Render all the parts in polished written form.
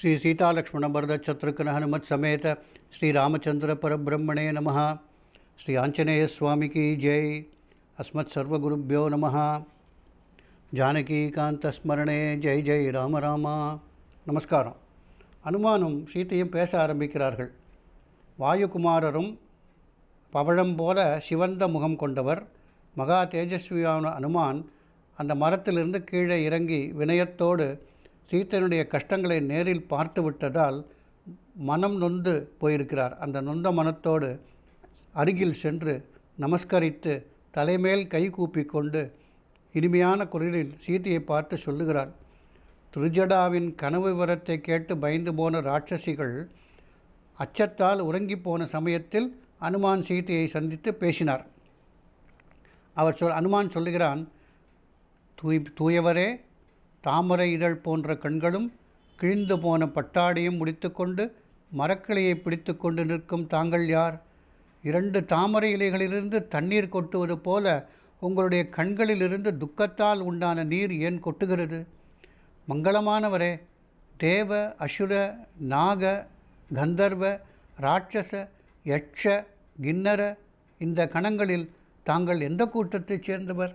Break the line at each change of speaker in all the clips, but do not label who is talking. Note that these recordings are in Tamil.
श्री सीता लक्ष्मण भरत शत्रुघ्न हनुमत समेत श्री रामचंद्र परब्रह्मणे नमः। श्री आंजनेय स्वामी की जय। अस्मत् सर्वगुरुभ्यो नमः। जानकी कांत स्मरणे जय जय राम रामा। நமஸ்காரம். அனுமானும் சீத்தையும் பேச ஆரம்பிக்கிறார்கள். வாயுகுமாரரும் பவழம் போல சிவந்த முகம் கொண்டவர். மகா தேஜஸ்வியான அனுமான் அந்த மரத்திலிருந்து கீழே இறங்கி வினயத்தோடு சீத்தையினுடைய கஷ்டங்களை நேரில் பார்த்து விட்டதால் மனம் நொந்து போயிருக்கிறார். அந்த நொந்த மனத்தோடு அருகில் சென்று நமஸ்கரித்து தலைமேல் கை கூப்பிக்கொண்டு இனிமையான குரலில் சீத்தையை பார்த்து சொல்லுகிறார். திருஜடாவின் கனவு விவரத்தை கேட்டு பயந்து போன ராட்சசிகள் அச்சத்தால் உறங்கி போன சமயத்தில் அனுமான் சீத்தையை சந்தித்து பேசினார். அனுமான் சொல்லுகிறான், தூயவரே, தாமரை இதழ் போன்ற கண்களும் கிழிந்து போன பட்டாடியும் முடித்துக்கொண்டு மரக்கிளையை பிடித்து கொண்டு நிற்கும் தாங்கள் யார்? 2 தாமரை இலைகளிலிருந்து தண்ணீர் கொட்டுவது போல உங்களுடைய கண்களிலிருந்து துக்கத்தால் உண்டான நீர் ஏன் கொட்டுகிறது? மங்களமானவரே, தேவ, அசுர, நாக, கந்தர்வ, ராட்சச, யட்ச, கிண்ணர இந்த கணங்களில் தாங்கள் எந்த கூட்டத்தைச் சேர்ந்தவர்?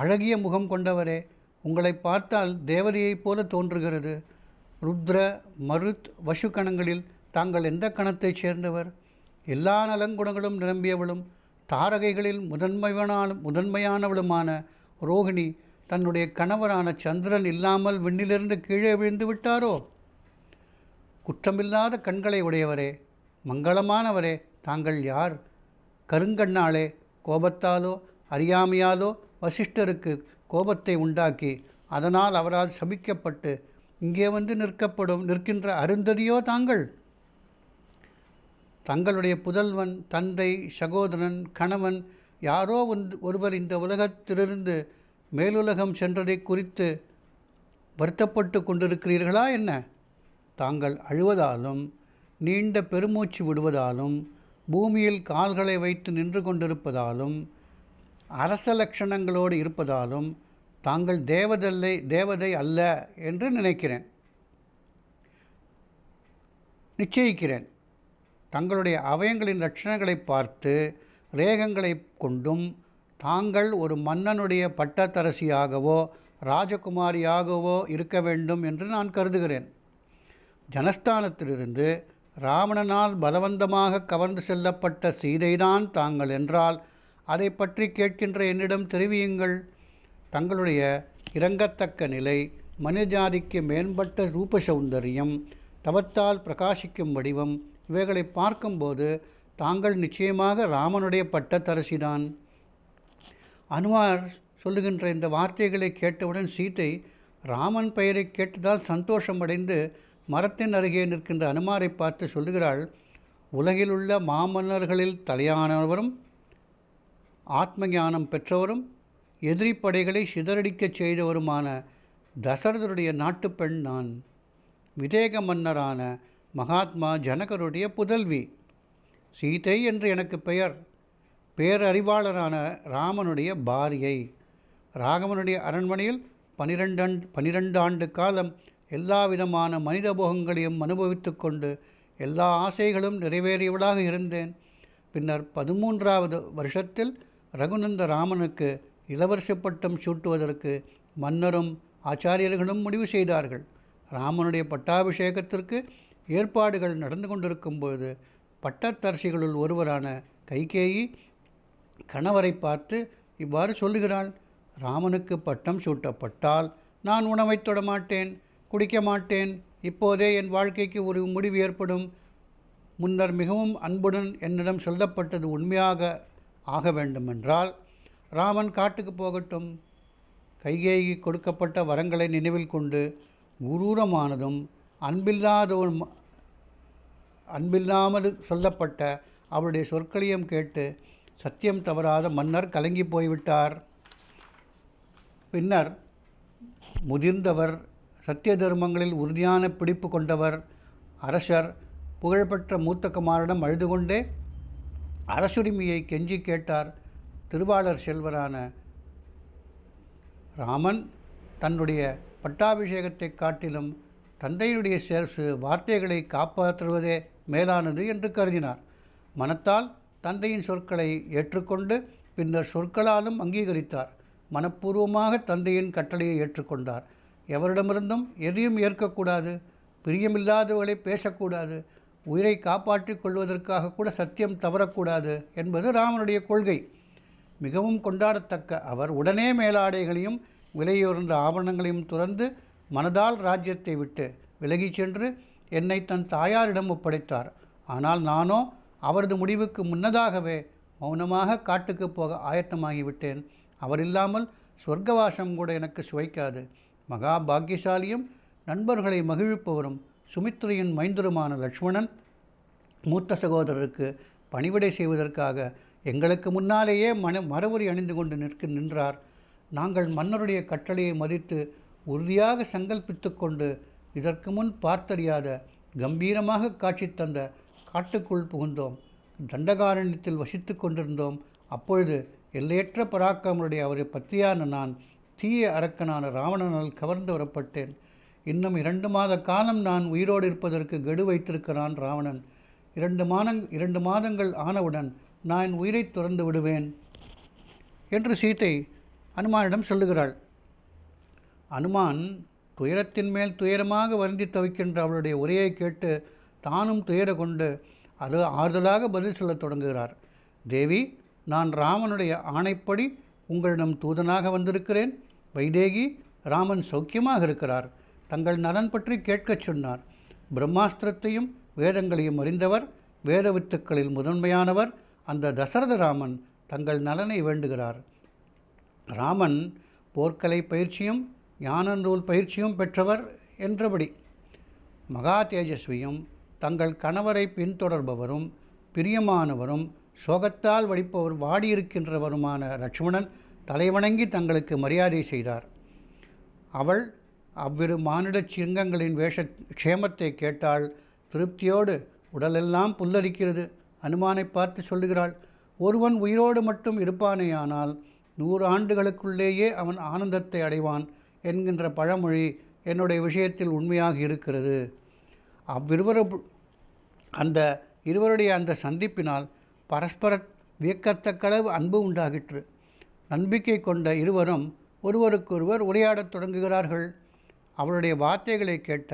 அழகிய முகம் கொண்டவரே, உங்களை பார்த்தால் தேவதையைப் போல தோன்றுகிறது. ருத்ர, மருத், வசு கணங்களில் தாங்கள் எந்த கணத்தைச் சேர்ந்தவர்? எல்லா நலங்குணங்களும் நிரம்பியவளும் தாரகைகளில் முதன்மையானவளுமான ரோகிணி தன்னுடைய கணவரான சந்திரன் இல்லாமல் விண்ணிலிருந்து கீழே விழுந்து விட்டாரோ? குற்றமில்லாத கண்களை உடையவரே, மங்களமானவரே, தாங்கள் யார்? கருங்கண்ணாளே, கோபத்தாலோ அறியாமையாலோ வசிஷ்டருக்கு கோபத்தை உண்டாக்கி அதனால் அவரால் சபிக்கப்பட்டு இங்கே வந்து நிற்கின்ற அருந்ததியோ தாங்கள்? தங்களுடைய புதல்வன், தந்தை, சகோதரன், கணவன் யாரோ ஒருவர் இந்த உலகத்திலிருந்து மேலுலகம் சென்றதை குறித்து வருத்தப்பட்டு கொண்டிருக்கிறீர்களா என்ன? தாங்கள் அழுவதாலும் நீண்ட பெருமூச்சு விடுவதாலும் பூமியில் கால்களை வைத்து நின்று கொண்டிருப்பதாலும் அரச லட்சணங்களோடு இருப்பதாலும் தாங்கள் தேவதை அல்ல என்று நிச்சயிக்கிறேன். தங்களுடைய அவயங்களின் லட்சணங்களை பார்த்து ரேகங்களை கொண்டும் தாங்கள் ஒரு மன்னனுடைய பட்டத்தரசியாகவோ ராஜகுமாரியாகவோ இருக்க வேண்டும் என்று நான் கருதுகிறேன். ஜனஸ்தானத்திலிருந்து ராவணனால் பலவந்தமாக கவர்ந்து செல்லப்பட்ட சீதைதான் தாங்கள் என்றால் அதை பற்றி கேட்கின்ற என்னிடம் தெரிவியுங்கள். தங்களுடைய இரங்கத்தக்க நிலை, மனிதஜாதிக்கு மேம்பட்ட ரூப சௌந்தரியம், தவத்தால் பிரகாசிக்கும் வடிவம் இவைகளை பார்க்கும்போது தாங்கள் நிச்சயமாக ராமனுடைய பட்டத்தரசிதான். அனுமார் சொல்லுகின்ற இந்த வார்த்தைகளை கேட்டவுடன் சீதை ராமன் பெயரை கேட்டதால் சந்தோஷமடைந்து மரத்தின் அருகே நிற்கின்ற அனுமாரை பார்த்து சொல்லுகிறாள், உலகிலுள்ள மாமன்னர்களில் தலையானவரும் ஆத்ம ஞானம் பெற்றவரும் எதிரி படைகளை சிதறடிக்கச் செய்தவருமான தசரதருடைய நாட்டுப்பெண் நான். விதேக மன்னரான மகாத்மா ஜனகருடைய புதல்வி. சீதை என்று எனக்கு பெயர். பேரறிவாளரான ராமனுடைய பாரியை. ராகவனுடைய அரண்மனையில் 12 ஆண்டு காலம் எல்லா விதமான மனித போகங்களையும் அனுபவித்து கொண்டு எல்லா ஆசைகளும் நிறைவேறியவளாக இருந்தேன். பின்னர் 13வது வருஷத்தில் ரகுநந்த ராமனுக்கு இளவரசு பட்டம் சூட்டுவதற்கு மன்னரும் ஆச்சாரியர்களும் முடிவு செய்தார்கள். ராமனுடைய பட்டாபிஷேகத்திற்கு ஏற்பாடுகள் நடந்து கொண்டிருக்கும் பொழுது பட்டத்தரசிகளுள் ஒருவரான கைகேயி கணவரை பார்த்து இவ்வாறு சொல்லுகிறாள், ராமனுக்கு பட்டம் சூட்டப்பட்டால் நான் உணவை தொடமாட்டேன், குடிக்க மாட்டேன். இப்போதே என் வாழ்க்கைக்கு ஒரு முடிவு ஏற்படும். முன்னர் மிகவும் அன்புடன் என்னிடம் சொல்லப்பட்டது உண்மையாக ஆக வேண்டுமென்றால் ராமன் காட்டுக்கு போகட்டும். கைகேயி கொடுக்கப்பட்ட வரங்களை நினைவில் கொண்டு குரூரமானதும் அன்பில்லாமல் சொல்லப்பட்ட அவருடைய சொற்களையும் கேட்டு சத்தியம் தவறாத மன்னர் கலங்கி போய்விட்டார். பின்னர் முதிர்ந்தவர், சத்திய தர்மங்களில் உறுதியான பிடிப்பு கொண்டவர் அரசர் புகழ்பெற்ற மூத்த குமாரிடம் அழுது கொண்டே அரசுரிமையை கெஞ்சி கேட்டார். திருவாளர் செல்வரான ராமன் தன்னுடைய பட்டாபிஷேகத்தை காட்டிலும் தந்தையுடைய வார்த்தைகளை காப்பாற்றுவதே மேலானது என்று கருதினார். மனத்தால் தந்தையின் சொற்களை ஏற்றுக்கொண்டு பின்னர் சொற்களாலும் அங்கீகரித்தார். மனப்பூர்வமாக தந்தையின் கட்டளையை ஏற்றுக்கொண்டார். எவரிடமிருந்தும் எதையும் ஏற்கக்கூடாது, பிரியமில்லாதவர்களை பேசக்கூடாது, உயிரை காப்பாற்றிக் கொள்வதற்காக கூட சத்தியம் தவறக்கூடாது என்பது ராமனுடைய கொள்கை. மிகவும் கொண்டாடத்தக்க அவர் உடனே மேலாடைகளையும் விலையுயர்ந்த ஆபரணங்களையும் துறந்து மனதால் ராஜ்யத்தை விட்டு விலகிச் சென்று என்னை தன் தாயாரிடம் ஒப்படைத்தார். ஆனால் நானோ அவரது முடிவுக்கு முன்னதாகவே மௌனமாக காட்டுக்கு போக ஆயத்தமாகிவிட்டேன். அவர் இல்லாமல் சொர்க்கவாசம் கூட எனக்கு சுவைக்காது. மகா பாக்கியசாலியும் நண்பர்களை மகிழ்ப்பவரும் சுமித்ரையின் மைந்தருமான லட்சுமணன் மூத்த சகோதரருக்கு பணிவிடை செய்வதற்காக எங்களுக்கு முன்னாலேயே மரவுரி அணிந்து கொண்டு நின்றார். நாங்கள் மன்னருடைய கட்டளையை மதித்து உறுதியாக சங்கல்பித்து கொண்டு இதற்கு முன் பார்த்தறியாத கம்பீரமாக காட்சி தந்த காட்டுக்குள் புகுந்தோம். தண்டகாரண்யத்தில் வசித்து கொண்டிருந்தோம். அப்பொழுது எல்லையற்ற பராக்கிரமருடைய அவரை பற்றியான நான் தீய அரக்கனான ராவணனால் கவர்ந்து வரப்பட்டேன். இன்னும் 2 மாத காலம் நான் உயிரோடு இருப்பதற்கு கெடு வைத்திருக்கிறான் ராவணன். 2 மாதங்கள் ஆனவுடன் நான் உயிரை துறந்து விடுவேன் என்று சீதை அனுமானிடம் சொல்லுகிறாள். அனுமான் துயரத்தின் மேல் துயரமாக வருந்தி தவிக்கின்ற அவளுடைய உரையை கேட்டு தானும் துயர கொண்டு அது ஆறுதலாக பதில் சொல்லத் தொடங்குகிறார். தேவி, நான் ராமனுடைய ஆணைப்படி உங்களிடம் தூதனாக வந்திருக்கிறேன். வைதேகி, ராமன் சௌக்கியமாக இருக்கிறார். தங்கள் நலன் பற்றி கேட்கச் சொன்னார். பிரம்மாஸ்திரத்தையும் வேதங்களையும் அறிந்தவர், வேத வித்துக்களில் முதன்மையானவர் அந்த தசரத ராமன் தங்கள் நலனை வேண்டுகிறார். ராமன் போர்க்கலை பயிற்சியும் ஞான நூல் பயிற்சியும் பெற்றவர் என்றபடி மகா தேஜஸ்வியும் தங்கள் கணவரை பின்தொடர்பவரும் பிரியமானவரும் சோகத்தால் வாடியிருக்கின்றவருமான லட்சுமணன் தலைவணங்கி தங்களுக்கு மரியாதை செய்தார். அவள் அவ்விரு மானிட சிங்கங்களின் க்ஷேமத்தை கேட்டால் திருப்தியோடு உடலெல்லாம் புல்லரிக்கிறது. அனுமானை பார்த்து சொல்லுகிறாள், ஒருவன் உயிரோடு மட்டும் இருப்பானேயானால் 100 ஆண்டுகளுக்குள்ளேயே அவன் ஆனந்தத்தை அடைவான் என்கின்ற பழமொழி என்னுடைய விஷயத்தில் உண்மையாக இருக்கிறது. இருவருடைய அந்த சந்திப்பினால் பரஸ்பர வியக்கத்தக்களவு அன்பு உண்டாகிற்று. நம்பிக்கை கொண்ட இருவரும் ஒருவருக்கொருவர் உரையாடத் தொடங்குகிறார்கள். அவளுடைய வார்த்தைகளை கேட்ட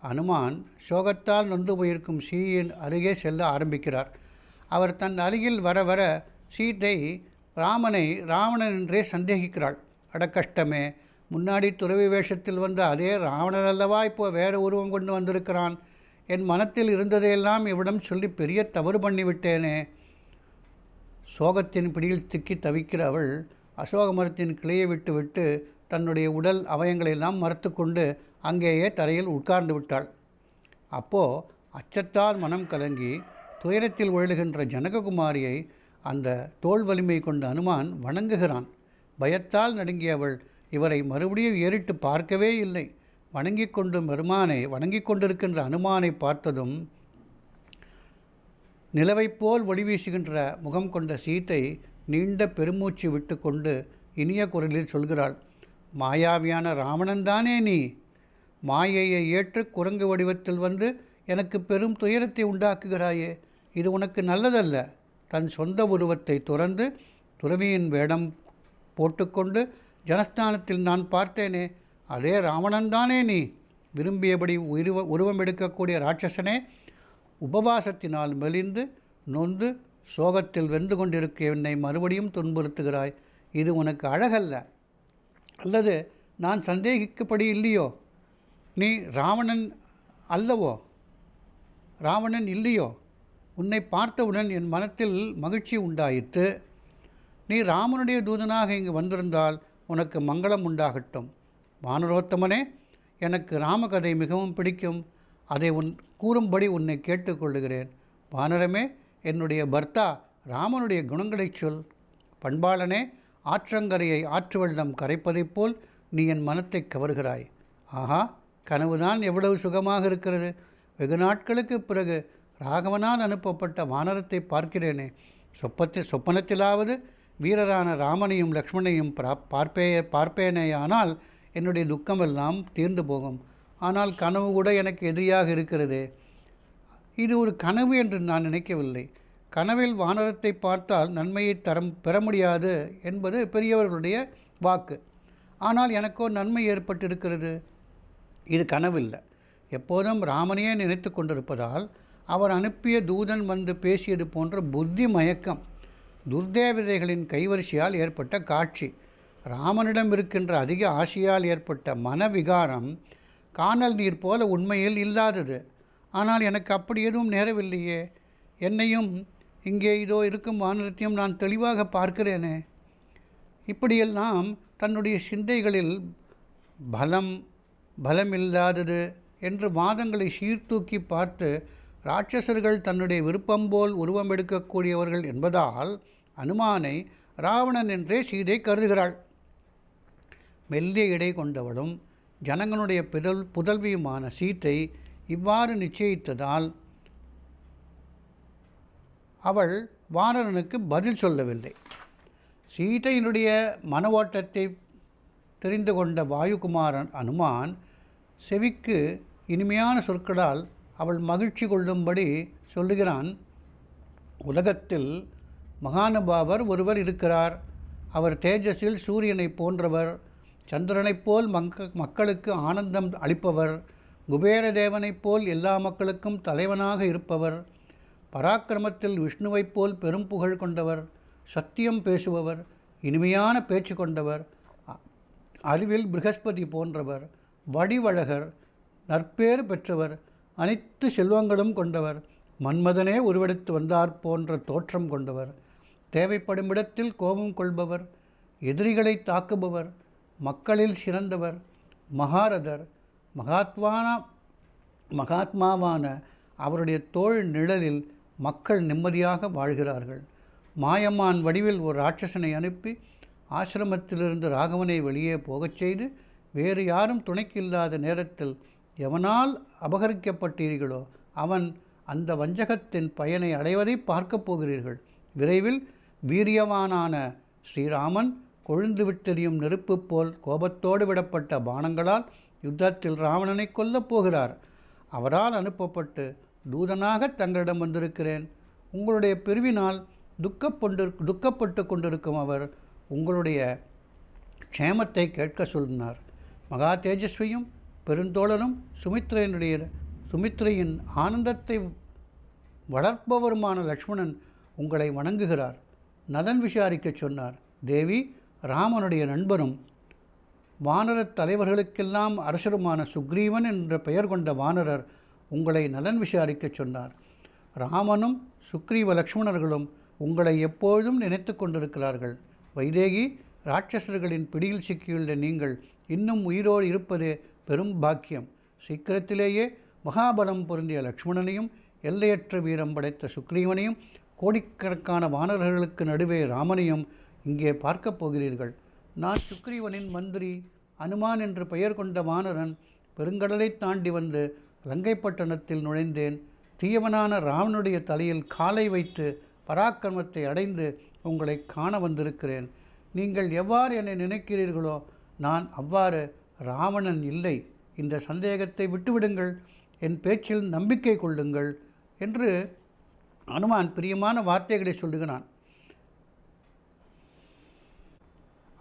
அனுமான் சோகத்தால் நொந்து போயிருக்கும் சீயின் அருகே செல்ல ஆரம்பிக்கிறார். அவர் தன் அருகில் வர வர சீதை ராவணன் என்றே சந்தேகிக்கிறாள். அடக்கஷ்டமே, முன்னாடி துறவி வேஷத்தில் வந்த அதே ராவணன் அல்லவா இப்போ வேறு உருவம் கொண்டு வந்திருக்கிறான். என் மனத்தில் இருந்ததையெல்லாம் இவ்விடம் சொல்லி பெரிய தவறு பண்ணிவிட்டேனே. சோகத்தின் பிடியில் திக்கி தவிக்கிற அவள் அசோக மரத்தின் கிளையை விட்டு தன்னுடைய உடல் அவயங்களெல்லாம் மறுத்து கொண்டு அங்கேயே தரையில் உட்கார்ந்து விட்டாள். அப்போது அச்சத்தால் மனம் கலங்கி துயரத்தில் உழலுகின்ற ஜனககுமாரியை அந்த தோல் வலிமை கொண்ட அனுமான் வணங்குகிறான். பயத்தால் நடுங்கிய அவள் இவரை மறுபடியும் ஏறிட்டு பார்க்கவே இல்லை. வணங்கிக் கொண்டிருக்கின்ற அனுமானை பார்த்ததும் நிலவைப் போல் ஒளி வீசுகின்ற முகம் கொண்ட சீதை நீண்ட பெருமூச்சு விட்டு கொண்டு இனிய குரலில் சொல்கிறாள், மாயாவியான ராவணன்தானே நீ? மாயையை ஏற்று குரங்கு வடிவத்தில் வந்து எனக்கு பெரும் துயரத்தை உண்டாக்குகிறாயே, இது உனக்கு நல்லதல்ல. தன் சொந்த உருவத்தை துறந்து துறவியின் வேடம் போட்டுக்கொண்டு ஜனஸ்தானத்தில் நான் பார்த்தேனே, அதே ராவணன்தானே நீ? விரும்பியபடி உருவம் எடுக்கக்கூடிய ராட்சசனே, உபவாசத்தினால் மெலிந்து நொந்து சோகத்தில் வெந்து கொண்டிருக்க என்னை மறுபடியும் துன்புறுத்துகிறாய். இது உனக்கு அழகல்ல. அல்லது நான் சந்தேகிக்கப்படி இல்லையோ? நீ ராவணன் அல்லவோ? ராவணன் இல்லையோ? உன்னை பார்த்தவுடன் என் மனத்தில் மகிழ்ச்சி உண்டாயிற்று. நீ ராமனுடைய தூதனாக இங்கு வந்திருந்தால் உனக்கு மங்களம் உண்டாகட்டும். வானரோத்தமனே, எனக்கு ராமகதை மிகவும் பிடிக்கும். அதை கூறும்படி உன்னை கேட்டுக்கொள்ளுகிறேன். வானரமே, என்னுடைய பர்த்தா ராமனுடைய குணங்களை சொல். பண்பாளனே, ஆற்றங்கரையை ஆற்று வெள்ளம் கரைப்பதைப் போல் நீ என் மனத்தை கவர்கிறாய். ஆஹா, கனவுதான் எவ்வளவு சுகமாக இருக்கிறது. வெகு நாட்களுக்கு பிறகு ராகவனால் அனுப்பப்பட்ட வானரத்தை பார்க்கிறேனே. சொப்பனத்திலாவது வீரரான ராமனையும் லக்ஷ்மணையும் பார்ப்பேனேயானால் என்னுடைய துக்கமெல்லாம் தீர்ந்து போகும். ஆனால் கனவு கூட எனக்கு எதிரியாக இருக்கிறது. இது ஒரு கனவு என்று நான் நினைக்கவில்லை. கனவில் வானரத்தை பார்த்தால் நன்மையை பெற முடியாது என்பது பெரியவர்களுடைய வாக்கு. ஆனால் எனக்கோ நன்மை ஏற்பட்டிருக்கிறது. இது கனவில்லை. எப்போதும் ராமனையே நினைத்து கொண்டிருப்பதால் அவர் அனுப்பிய தூதன் வந்து பேசியது போன்ற புத்தி மயக்கம், துர்தேவதைகளின் கைவரிசையால் ஏற்பட்ட காட்சி, ராமனிடம் இருக்கின்ற அதிக ஆசையால் ஏற்பட்ட மனவிகாரம் கானல் நீர் போல உண்மையில் இல்லாதது. ஆனால் எனக்கு அப்படி எதுவும் நேரவில்லையே. என்னையும் இங்கே இதோ இருக்கும் வானரத்தையும் நான் தெளிவாக பார்க்கிறேனே. இப்படியெல்லாம் தன்னுடைய சிந்தைகளில் பலமில்லாதது என்று வாதங்களை சீர்தூக்கி பார்த்து, இராட்சசர்கள் தன்னுடைய விருப்பம் போல் உருவம் எடுக்கக்கூடியவர்கள் என்பதால் அனுமானை ராவணன் என்றே சீதை கருதுகிறாள். மெல்லிய இடை கொண்டவளும் ஜனங்களுடைய புதல்வியுமான சீதை இவ்வாறு நிச்சயித்ததால் அவள் வானரனுக்கு பதில் சொல்லவில்லை. சீதையினுடைய மன ஓட்டத்தை தெரிந்து கொண்ட வாயுகுமாரன் அனுமான் செவிக்கு இனிமையான சொற்களால் அவள் மகிழ்ச்சி கொள்ளும்படி சொல்லுகிறான். உலகத்தில் மகானுபாவர் ஒருவர் இருக்கிறார். அவர் தேஜஸில் சூரியனை போன்றவர், சந்திரனைப் போல் மக்களுக்கு ஆனந்தம் அளிப்பவர், குபேர தேவனைப் போல் எல்லா மக்களுக்கும் தலைவனாக இருப்பவர், பராக்கிரமத்தில் விஷ்ணுவைப் போல் பெரும் புகழ் கொண்டவர், சத்தியம் பேசுபவர், இனிமையான பேச்சு கொண்டவர், அறிவில் ப்ரகஸ்பதி போன்றவர், வடிவழகர், நற்பேறு பெற்றவர், அனைத்து செல்வங்களும் கொண்டவர், மன்மதனே உருவெடுத்து வந்தார் போன்ற தோற்றம் கொண்டவர், தேவைப்படும் இடத்தில் கோபம் கொள்பவர், எதிரிகளை தாக்குபவர், மக்களில் சிறந்தவர், மகாரதர், மகாத்மாவான அவருடைய தோள் நிழலில் மக்கள் நிம்மதியாக வாழ்கிறார்கள். மாயமான் வடிவில் ஒரு ராட்சசனை அனுப்பி ஆசிரமத்திலிருந்து ராகவனை வெளியே போகச் செய்து, வேறு யாரும் துணைக்கு இல்லாத நேரத்தில் எவனால் அபகரிக்கப்பட்டீர்களோ அவன் அந்த வஞ்சகத்தின் பயனை அடைவதை பார்க்கப் போகிறீர்கள். விரைவில் வீரியவானான ஸ்ரீராமன் கொழுந்து விட்டெறியும் நெருப்பு போல் கோபத்தோடு விடப்பட்ட பானங்களால் யுத்தத்தில் ராவணனை கொல்லப் போகிறார். அவரால் அனுப்பப்பட்டு தூதனாக தங்களிடம் வந்திருக்கிறேன். உங்களுடைய பிரிவினால் துக்கப்பட்டு கொண்டிருக்கும் அவர் உங்களுடைய க்ஷேமத்தை கேட்க சொன்னார். மகா தேஜஸ்வியும் பெருந்தோழரும் சுமித்ரையின் ஆனந்தத்தை வளர்ப்பவருமான லக்ஷ்மணன் உங்களை வணங்குகிறார். நலன் விசாரிக்க சொன்னார். தேவி, ராமனுடைய நண்பரும் வானரத் தலைவர்களுக்கெல்லாம் அரசருமான சுக்ரீவன் என்ற பெயர் கொண்ட வானரர் உங்களை நலன் விசாரிக்க சொன்னார். ராமனும் சுக்ரீவ லக்ஷ்மணர்களும் உங்களை எப்பொழுதும் நினைத்து கொண்டிருக்கிறார்கள். வைதேகி, இராட்சசர்களின் பிடியில் சிக்கியுள்ள நீங்கள் இன்னும் உயிரோடு இருப்பதே பெரும் பாக்கியம். சீக்கிரத்திலேயே மகாபலம் பொருந்திய லக்ஷ்மணனையும் எல்லையற்ற வீரம் படைத்த சுக்ரீவனையும் கோடிக்கணக்கான வானரர்களுக்கு நடுவே ராமனையும் இங்கே பார்க்கப் போகிறீர்கள். நான் சுக்ரீவனின் மந்திரி. அனுமான் என்று பெயர் கொண்ட வானரன் பெருங்கடலை தாண்டி வந்து லங்கைப்பட்டணத்தில் நுழைந்தேன். தீயவனான ராவனுடைய தலையில் காலை வைத்து பராக்கிரமத்தை அடைந்து உங்களை காண வந்திருக்கிறேன். நீங்கள் எவ்வாறு என்னை நினைக்கிறீர்களோ நான் அவ்வாறு ராவணன் இல்லை. இந்த சந்தேகத்தை விட்டுவிடுங்கள், என் பேச்சில் நம்பிக்கை கொள்ளுங்கள் என்று அனுமான் பிரியமான வார்த்தைகளை சொல்லுகிறான்.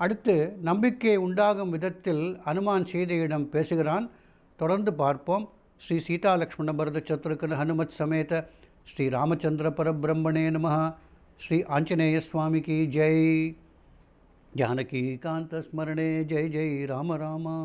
அடுத்து நம்பிக்கை உண்டாகும் விதத்தில் அனுமான் சீதையிடம் பேசுகிறான். தொடர்ந்து பார்ப்போம். ஸ்ரீ சீதா லக்ஷ்மண பரத சத்ருகன ஹனுமத் சமேத ஸ்ரீ ராமச்சந்திர பரபிரம்மணே நமः. ஸ்ரீ ஆஞ்சநேய சுவாமிக்கு ஜெய். ஜானகி காந்த ஸ்மரணே ஜெய் ஜெய் ராம ராமா.